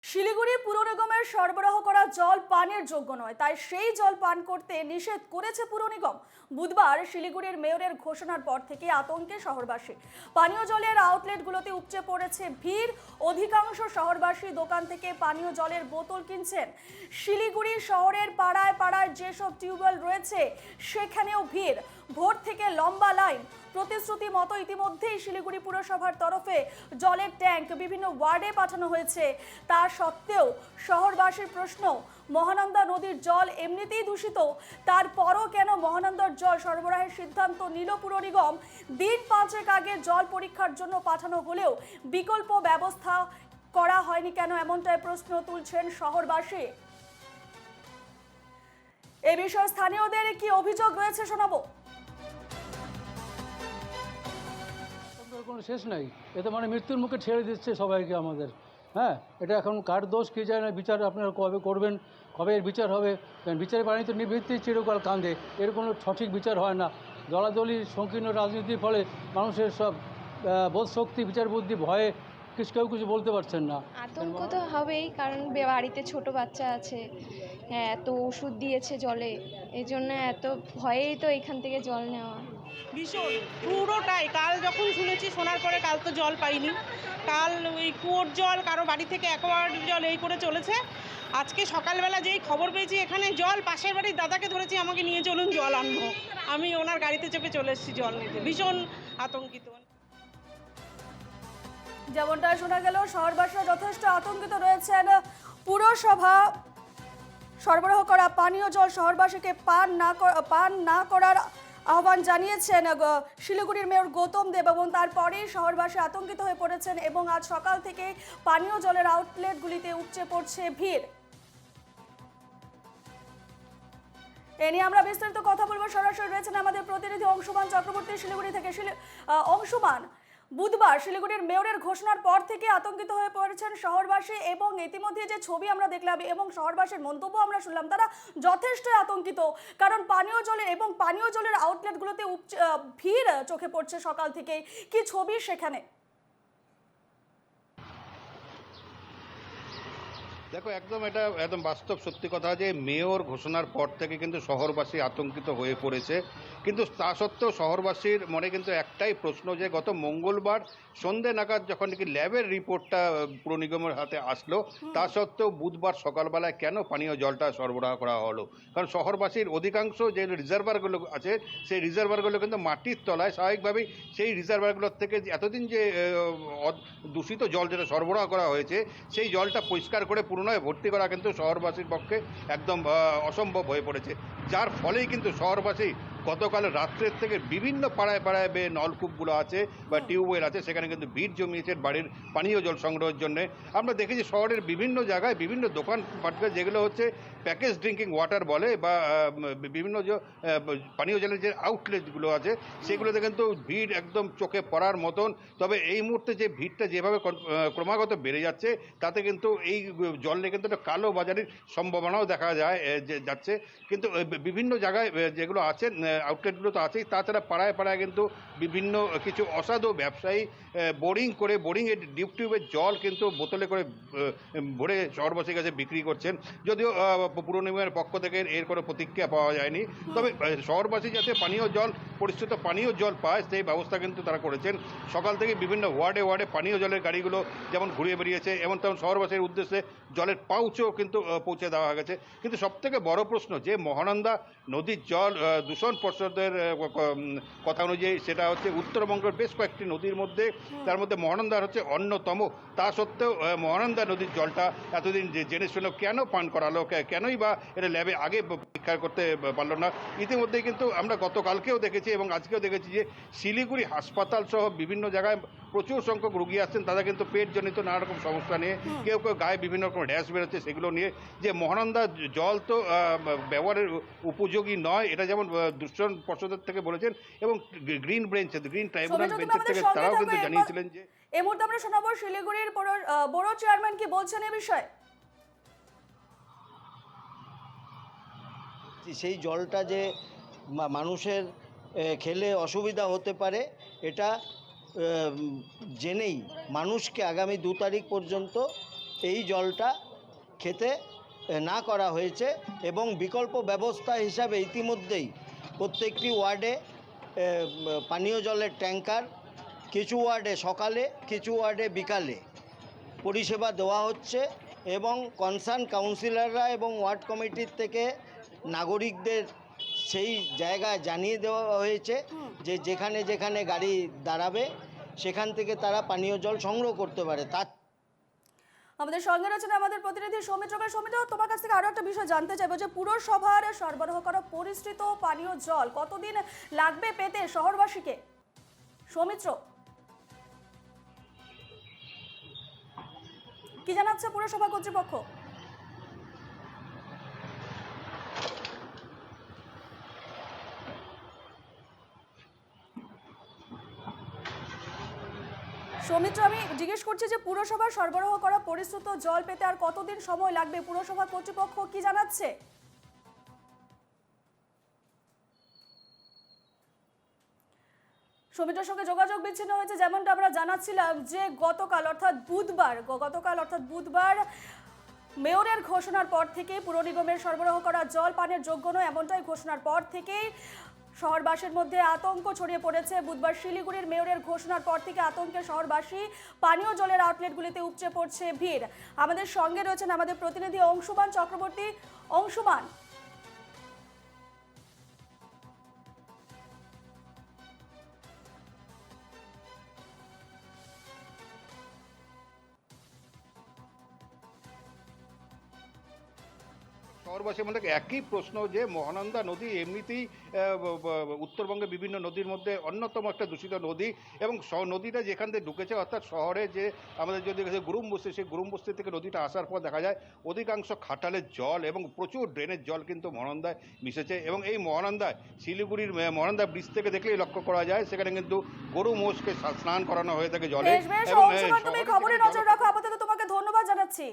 শিলিগুড়ি পুর নিগমের সরবরাহ করা জল পানের যোগ্য নয়, তাই সেই জল পান করতে নিষেধ করেছে পুর নিগম। বুধবার শিলিগুড়ির মেয়রের ঘোষণার পর থেকে আতঙ্কে শহরবাসী। পানীয় জলের আউটলেটগুলোতে উপচে পড়েছে ভিড়। অধিকাংশ শহরবাসী দোকান থেকে পানীয় জলের বোতল কিনছেন। শিলিগুড়ি শহরের পাড়ায় পাড়ায় যেসব টিউবওয়েল রয়েছে সেখানেও ভিড়। ভোর থেকে লম্বা লাইন। প্রতিশ্রুতি মতো ইতিমধ্যেই শিলিগুড়ি পুরসভার তরফে জলের ট্যাঙ্ক বিভিন্ন ওয়ার্ডে পাঠানো হয়েছে। তা সত্ত্বেও শহরবাসীর প্রশ্ন, মহানন্দা নদীর জল এমনিতেই দূষিত, তারপরও কেন মহানন্দার জল সরবরাহের সিদ্ধান্ত নিল পুর নিগম? দিন 5 আগে জল পরীক্ষার জন্য পাঠানো হলেও বিকল্প ব্যবস্থা করা হয়নি কেন, এমনটাই প্রশ্ন তুলছেন শহরবাসী। এ বিষয়ে স্থানীয়দের কি অভিযোগ রয়েছে শোনাবো। কোনো শেষ নাই, এতে মানে মৃত্যুর মুখে ছেড়ে দিচ্ছে সবাইকে আমাদের। হ্যাঁ, এটা এখন কার দোষ কী যায় না, বিচার আপনারা কবে করবেন, কবে এর বিচার হবে? কারণ বিচারের বাণী তো নিবৃত্তি চিরকাল কান্দে, এর কোনো সঠিক বিচার হয় না। দলাদলি সংকীর্ণ রাজনীতির ফলে মানুষের সব বোধ শক্তি, বিচার বুদ্ধি ভয়ে কেউ কিছু বলতে পারছেন না। আতঙ্ক তো হবেই, কারণ বাড়িতে ছোট বাচ্চা আছে। হ্যাঁ, এত ওষুধ দিয়েছে জলে, এই জন্য এত ভয়েই তো এখান থেকে জল নেওয়া। ভীষণ পুরোটাই কাল যখন শুনেছি, শোনার পরে কাল তো জল পাইনি। কাল ওই কুয়োর জল, কারো বাড়ি থেকে অ্যাকোয়ার্ড জল এই করে চলেছে। আজকে সকালবেলা যেই খবর পেয়েছি এখানে জল, পাশের বাড়ির দাদাকে ধরেছি, আমাকে নিয়ে চলুন জল আনবো। আমি ওনার গাড়িতে চেপে চলে এসেছি জল নিতে, ভীষণ আতঙ্কিত। যেমনটা শোনা গেল, শহরবাসীরা যথেষ্ট আতঙ্কিত রয়েছেন। পুরসভা সরবরাহ করা পানীয় জল শহরবাসীকে পান না করার আহ্বান জানিয়েছেন শিলিগুড়ির মেয়র গৌতম দেব, এবং তারপরেই শহরবাসী আতঙ্কিত হয়ে পড়েছেন এবং আজ সকাল থেকে পানীয় জলের আউটলেটগুলিতে উপচে পড়ছে ভিড়। এ নিয়ে আমরা বিস্তারিত কথা বলবো। সরাসরি রয়েছেন আমাদের প্রতিনিধি অংশুমান চক্রবর্তী শিলিগুড়ি থেকে। অংশুমান, বুধবার শিলিগুড়ির মেয়রের ঘোষণার পর থেকে আতঙ্কিত হয়ে পড়েছেন শহরবাসী, এবং ইতিমধ্যে যে ছবি আমরা দেখলাম এবং শহরবাসীর মন্তব্য আমরা শুনলাম, তারা যথেষ্ট আতঙ্কিত। কারণ পানীয় জলের আউটলেটগুলোতে ভিড় চোখে পড়ছে সকাল থেকে। কি ছবি সেখানে? দেখো, এটা একদম বাস্তব সত্যি কথা যে মেয়র ঘোষণার পর থেকে কিন্তু শহরবাসী আতঙ্কিত হয়ে পড়েছে। কিন্তু তা সত্ত্বেও শহরবাসীর মনে কিন্তু একটাই প্রশ্ন, যে গত মঙ্গলবার সন্ধ্যে নাগাদ যখন নাকি ল্যাবের রিপোর্টটা পুর নিগমের হাতে আসলো, তা সত্ত্বেও বুধবার সকালবেলায় কেন পানীয় জলটা সরবরাহ করা হলো? কারণ শহরবাসীর অধিকাংশ যে রিজার্ভারগুলো আছে, সেই রিজার্ভারগুলো কিন্তু মাটির তলায়। স্বাভাবিকভাবেই সেই রিজার্ভারগুলোর থেকে এতদিন যে দূষিত জল যেটা সরবরাহ করা হয়েছে, সেই জলটা পরিষ্কার করে পুনরায় ভর্তি করা কিন্তু শহরবাসীর পক্ষে একদম অসম্ভব হয়ে পড়েছে। যার ফলেই কিন্তু শহরবাসী গতকাল রাত্রের থেকে বিভিন্ন পাড়ায় পাড়ায় নলকূপগুলো আছে বা টিউবওয়েল আছে, সেখানে কিন্তু ভিড় জমিয়েছে বাড়ির পানীয় জল সংগ্রহের জন্য। আমরা দেখেছি শহরের বিভিন্ন জায়গায় বিভিন্ন দোকান পাটে, যেগুলো হচ্ছে প্যাকেজ ড্রিঙ্কিং ওয়াটার বলে, বা বিভিন্ন যে পানীয় জলের যে আউটলেটগুলো আছে, সেগুলোতে কিন্তু ভিড় একদম চোখে পড়ার মতন। তবে এই মুহূর্তে যে ভিড়টা যেভাবে ক্রমাগত বেড়ে যাচ্ছে, তাতে কিন্তু এই জল নিয়ে কিন্তু একটা কালো বাজারের সম্ভাবনাও দেখা যাচ্ছে। কিন্তু বিভিন্ন জায়গায় যেগুলো আছে আউটলেটগুলো তো আছেই, তাছাড়া পাড়ায় পাড়ায় কিন্তু বিভিন্ন কিছু অসাধু ব্যবসায়ী বোরিংয়ের ডিপ টিউবের জল কিন্তু বোতলে করে ভরে শহরবাসীর কাছে বিক্রি করছেন। যদিও পুর নিগমের পক্ষ থেকে এর কোনো প্রতিক্রিয়া পাওয়া যায়নি। তবে শহরবাসী যাতে পরিশ্রুত পানীয় জল পায়, সেই ব্যবস্থা কিন্তু তারা করেছেন। সকাল থেকে বিভিন্ন ওয়ার্ডে ওয়ার্ডে পানীয় জলের গাড়িগুলো যেমন ঘুরিয়ে বেরিয়েছে, এবং তেমন শহরবাসীর উদ্দেশ্যে জলের পাউচও কিন্তু পৌঁছে দেওয়া গেছে। কিন্তু সবথেকে বড় প্রশ্ন, যে মহানন্দা নদীর জল দূষণ পর্ষদের কথা অনুযায়ী সেটা হচ্ছে উত্তরবঙ্গের বেশ কয়েকটি নদীর মধ্যে, তার মধ্যে মহানন্দার হচ্ছে অন্যতম। তা সত্ত্বেও মহানন্দা নদীর জলটা এতদিন জেনে শুনে কেন পান করালো, কেনই বা এটা ল্যাবে আগে পরীক্ষা করতে পারলো না? ইতিমধ্যেই কিন্তু আমরা গতকালকেও দেখেছি এবং আজকেও দেখেছি যে শিলিগুড়ি হাসপাতাল সহ বিভিন্ন জায়গায় প্রচুর সংখ্যক রুগী আসছেন। তারা কিন্তু পেটজনিত নানা রকম সমস্যা নিয়ে, কেউ গায়ে বিভিন্ন রকম র্যাশ বেরোচ্ছে, সেগুলো নিয়ে। যে মহানন্দা জল তো ব্যবহারের উপযোগী নয়, এটা যেমন দূষণ পর্ষদের থেকে বলেছেন, এবং গ্রিন ট্রাইব্যুনাল বেঞ্চের থেকে তারাও কিন্তু জানিয়েছিলেন। যে এই মুহূর্তে আমরা শোনাবো শিলিগুড়ির বড় চেয়ারম্যান কি বলছেন এ বিষয়ে। সেই জলটা যে মানুষের খেলে অসুবিধা হতে পারে, এটা জেনেই মানুষকে আগামী 2 তারিখ পর্যন্ত এই জলটা খেতে না করা হয়েছে এবং বিকল্প ব্যবস্থা হিসাবে ইতিমধ্যেই প্রত্যেকটি ওয়ার্ডে পানীয় জলের ট্যাঙ্কার, কিছু ওয়ার্ডে সকালে, কিছু ওয়ার্ডে বিকালে পরিষেবা দেওয়া হচ্ছে এবং কনসার্ন কাউন্সিলররা এবং ওয়ার্ড কমিটির থেকে নাগরিকদের সেই জায়গায় জানিয়ে দেওয়া হয়েছে যে যেখানে যেখানে গাড়ি দাঁড়াবে সেখান থেকে তারা পানীয় জল সংগ্রহ করতে পারে। তার আমাদের সঙ্গে রয়েছেন আমাদের প্রতিনিধি সৌমিত্র। সৌমিত্র, তোমার কাছ থেকে আরো একটা বিষয় জানতে চাইবো যে পুরসভার সরবরাহ করা পরিশ্রিত পানীয় জল কতদিন লাগবে পেতে শহরবাসীকে? সৌমিত্র, কি জানাচ্ছে পুরসভা কর্তৃপক্ষ? সৌমিত্র, আমি জিজ্ঞেস করছি যে পুরসভার সরবরাহ করা পরিশ্রুত জল পেতে আর কতদিন সময় লাগবে? পুরসভা কর্তৃপক্ষ কি জানাচ্ছে? সৌমিত্রের সঙ্গে যোগাযোগ বিচ্ছিন্ন হয়েছে। যেমনটা আমরা জানাচ্ছিলাম যে গতকাল অর্থাৎ বুধবার মেয়রের ঘোষণার পর থেকে পুর নিগমের সরবরাহ করা জল পানের যোগ্য নয়, এমনটাই ঘোষণার পর থেকেই শহরবাসীর মধ্যে আতঙ্ক ছড়িয়ে পড়েছে। বুধবার শিলিগুড়ির মেয়রের ঘোষণার পর থেকে আতঙ্কে শহরবাসী, পানীয় জলের আউটলেটগুলিতে উপচে পড়ছে ভিড়। আমাদের সঙ্গে রয়েছেন আমাদের প্রতিনিধি অংশুমান চক্রবর্তী। অংশুমান, শহরবাসীর মধ্যে একই প্রশ্ন যে মহানন্দা নদী এমনিতেই উত্তরবঙ্গের বিভিন্ন নদীর মধ্যে অন্যতম একটা দূষিত নদী এবং নদীটা যেখান থেকে ঢুকেছে অর্থাৎ শহরে যে আমাদের যদি গুরুম বস্তি, সেই গুরুম বস্তি থেকে নদীটা আসার পর দেখা যায় অধিকাংশ খাটালের জল এবং প্রচুর ড্রেনের জল কিন্তু মহানন্দায় মিশেছে এবং এই মহানন্দায় শিলিগুড়ির মহানন্দা ব্রিজ থেকে দেখলেই লক্ষ্য করা যায় সেখানে কিন্তু গরু মোষকে স্নান করানো হয়ে থাকে জলে। বেশ, অংশুমান, তুমি খবরে নজর রাখো। আপাতত তোমাকে ধন্যবাদ জানাচ্ছি।